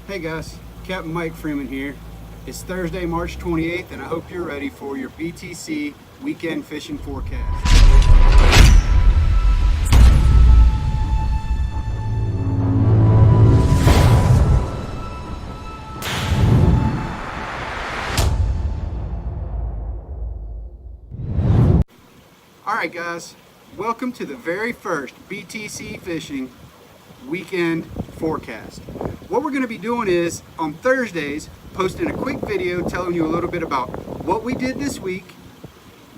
Hey guys, Captain Mike Freeman here. It's Thursday, March 28th, and I hope you're ready for your BTC weekend fishing forecast. Alright guys, welcome to the very first BTC Fishing weekend forecast. What we're going to be doing is, on Thursdays, posting a quick video telling you a little bit about what we did this week,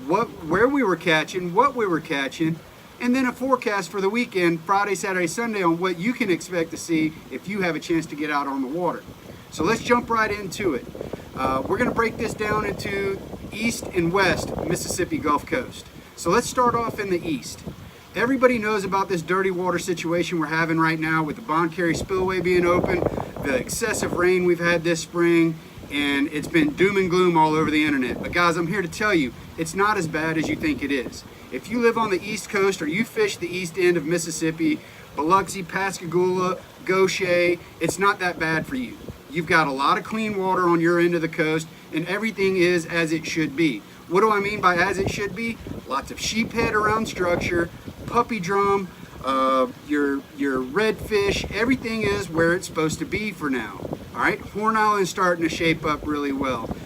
where we were catching, what we were catching, and then a forecast for the weekend, Friday, Saturday, Sunday, on what you can expect to see if you have a chance to get out on the water. So let's jump right into it. We're going to break this down into east and west Mississippi Gulf Coast. So let's start off in the east. Everybody knows about this dirty water situation we're having right now with the Bond Carry spillway being open, the excessive rain we've had this spring, and it's been doom and gloom all over the internet. But guys, I'm here to tell you, it's not as bad as you think it is. If you live on the east coast or you fish the east end of Mississippi, Biloxi, Pascagoula, Goshen, it's not that bad for you. You've got a lot of clean water on your end of the coast, and everything is as it should be. What do I mean by as it should be? Lots of sheephead around structure, puppy drum, your redfish, everything is where it's supposed to be for now. All right, Horn Island's starting to shape up really well.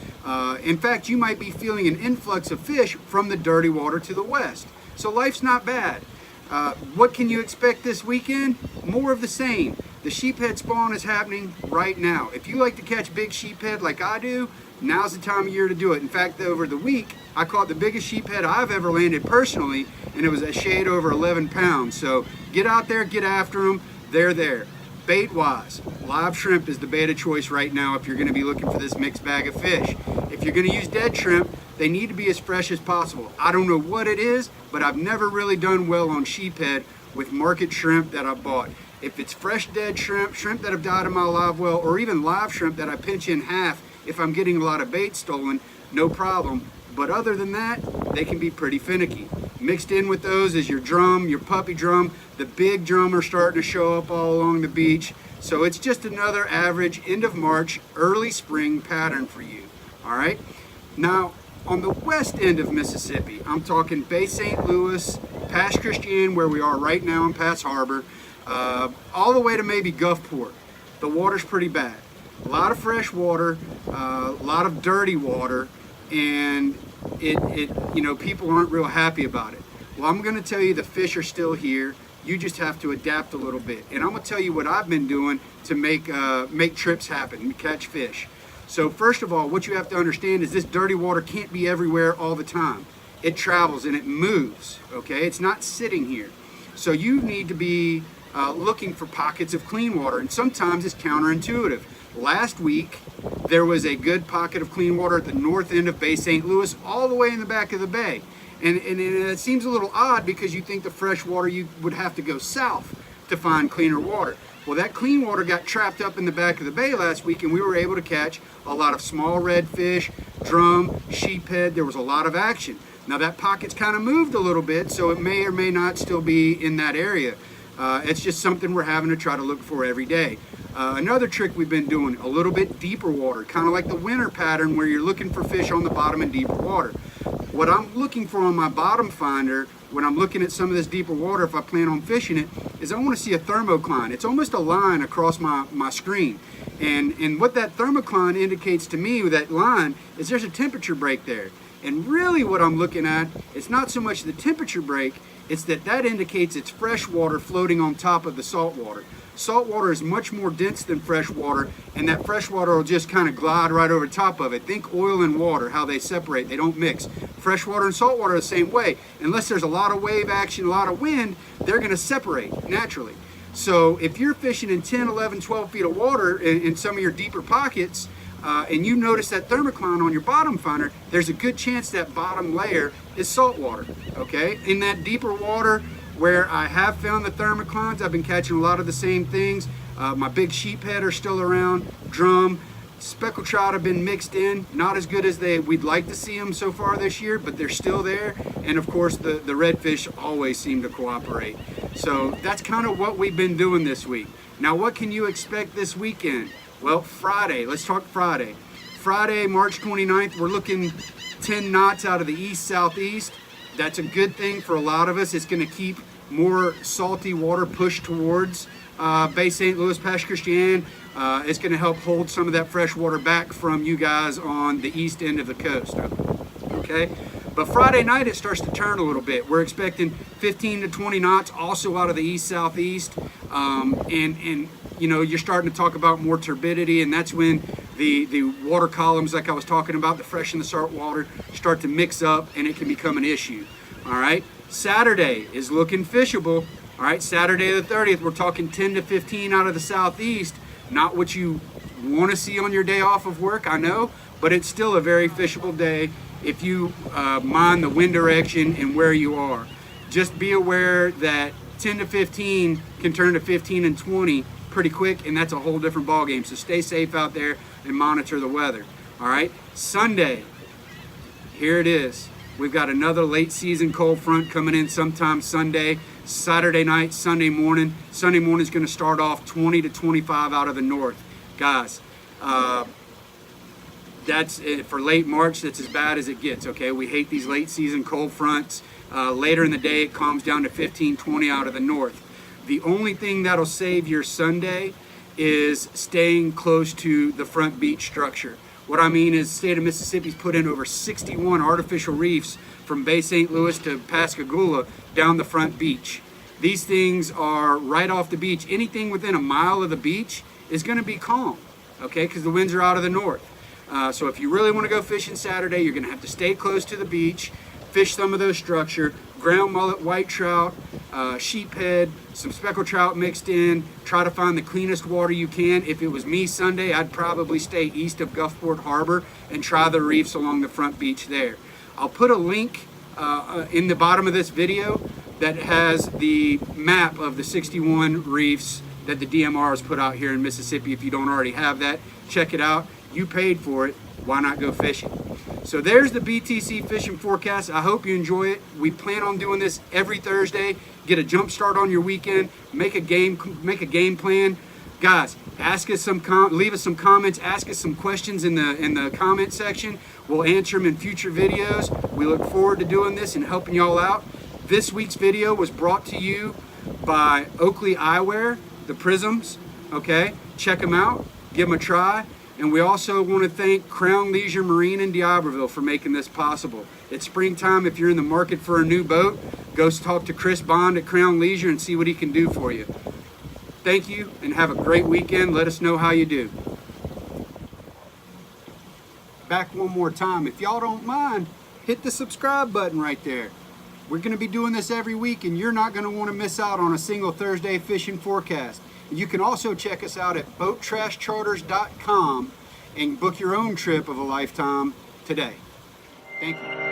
In fact, you might be feeling an influx of fish from the dirty water to the west. So life's not bad. What can you expect this weekend? More of the same. The sheephead spawn is happening right now. If you like to catch big sheephead like I do, now's the time of year to do it. In fact, over the week, I caught the biggest sheephead I've ever landed personally, and it was a shade over 11 pounds. So get out there, get after them. They're there. Bait-wise, live shrimp is the bait of choice right now if you're going to be looking for this mixed bag of fish. If you're going to use dead shrimp, they need to be as fresh as possible. I don't know what it is, but I've never really done well on sheephead with market shrimp that I bought. If it's fresh dead shrimp, shrimp that have died in my live well, or even live shrimp that I pinch in half if I'm getting a lot of bait stolen, no problem. But other than that, they can be pretty finicky. Mixed in with those is your drum, your puppy drum. The big drum are starting to show up all along the beach. So it's just another average end of March, early spring pattern for you. All right. Now, on the west end of Mississippi, I'm talking Bay St. Louis, past Christian, where we are right now in Pass Harbor, all the way to maybe Gulfport. The water's pretty bad. A lot of fresh water, a lot of dirty water, and people aren't real happy about it. Well, I'm going to tell you the fish are still here. You just have to adapt a little bit. And I'm going to tell you what I've been doing to make trips happen, catch fish. So first of all, what you have to understand is this dirty water can't be everywhere all the time. It travels and it moves, okay? It's not sitting here. So you need to be looking for pockets of clean water, and sometimes it's counterintuitive. Last week, there was a good pocket of clean water at the north end of Bay St. Louis, all the way in the back of the bay. And it seems a little odd because you think the fresh water, you would have to go south to find cleaner water. Well, that clean water got trapped up in the back of the bay last week, and we were able to catch a lot of small redfish, drum, sheephead. There was a lot of action. Now that pocket's kind of moved a little bit, so it may or may not still be in that area. It's just something we're having to try to look for every day. Another trick we've been doing, a little bit deeper water, kind of like the winter pattern where you're looking for fish on the bottom in deeper water. What I'm looking for on my bottom finder, when I'm looking at some of this deeper water, if I plan on fishing it, is I want to see a thermocline. It's almost a line across my screen. And what that thermocline indicates to me with that line is there's a temperature break there. And really what I'm looking at, it's not so much the temperature break, it's that indicates it's fresh water floating on top of the salt water. Salt water is much more dense than fresh water, and that fresh water will just kind of glide right over top of it. Think oil and water, how they separate, they don't mix. Fresh water and salt water are the same way. Unless there's a lot of wave action, a lot of wind, they're going to separate naturally. So if you're fishing in 10, 11, 12 feet of water in some of your deeper pockets, and you notice that thermocline on your bottom finder, there's a good chance that bottom layer is salt water, okay? In that deeper water where I have found the thermoclines, I've been catching a lot of the same things. My big sheephead are still around, drum, speckled trout have been mixed in, not as good as we'd like to see them so far this year, but they're still there. And of course, the redfish always seem to cooperate. So that's kind of what we've been doing this week. Now, what can you expect this weekend? Well, Friday, let's talk Friday. Friday, March 29th, we're looking 10 knots out of the east-southeast. That's a good thing for a lot of us. It's going to keep more salty water pushed towards Bay St. Louis, Pass Christian. It's going to help hold some of that fresh water back from you guys on the east end of the coast. Okay, but Friday night it starts to turn a little bit. We're expecting 15 to 20 knots also out of the east-southeast, and you know, you're starting to talk about more turbidity, and that's when the water columns, like I was talking about, the fresh and the salt water, start to mix up, and it can become an issue. All right, Saturday is looking fishable. All right, Saturday the 30th, we're talking 10 to 15 out of the southeast. Not what you want to see on your day off of work, I know, but it's still a very fishable day if you mind the wind direction and where you are. Just be aware that 10 to 15 can turn to 15 and 20 pretty quick, and that's a whole different ball game. So stay safe out there and monitor the weather. All right, Sunday, here it is. We've got another late season cold front coming in sometime Sunday, Saturday night, Sunday morning. Sunday morning is going to start off 20 to 25 out of the north. Guys, that's it for late March. That's as bad as it gets, okay? We hate these late season cold fronts. Later in the day, it calms down to 15, 20 out of the north. The only thing that'll save your Sunday is staying close to the front beach structure. What I mean is the state of Mississippi's put in over 61 artificial reefs from Bay St. Louis to Pascagoula down the front beach. These things are right off the beach. Anything within a mile of the beach is going to be calm, okay, because the winds are out of the north. So if you really want to go fishing Saturday, you're going to have to stay close to the beach, fish some of those structure, ground mullet, white trout, sheephead, some speckled trout mixed in. Try to find the cleanest water you can. If it was me Sunday, I'd probably stay east of Gulfport Harbor and try the reefs along the front beach there. I'll put a link in the bottom of this video that has the map of the 61 reefs that the DMR has put out here in Mississippi. If you don't already have that, check it out. You paid for it. Why not go fishing? So there's the BTC fishing forecast. I hope you enjoy it. We plan on doing this every Thursday. Get a jump start on your weekend. Make a game plan. Guys, ask us leave us some comments. Ask us some questions in the comment section. We'll answer them in future videos. We look forward to doing this and helping y'all out. This week's video was brought to you by Oakley Eyewear, the Prisms. Okay, check them out. Give them a try. And we also want to thank Crown Leisure Marine in D'Iberville for making this possible. It's springtime. If you're in the market for a new boat, go talk to Chris Bond at Crown Leisure and see what he can do for you. Thank you and have a great weekend. Let us know how you do. Back one more time. If y'all don't mind, hit the subscribe button right there. We're going to be doing this every week, and you're not going to want to miss out on a single Thursday fishing forecast. You can also check us out at boattrashcharters.com and book your own trip of a lifetime today. Thank you.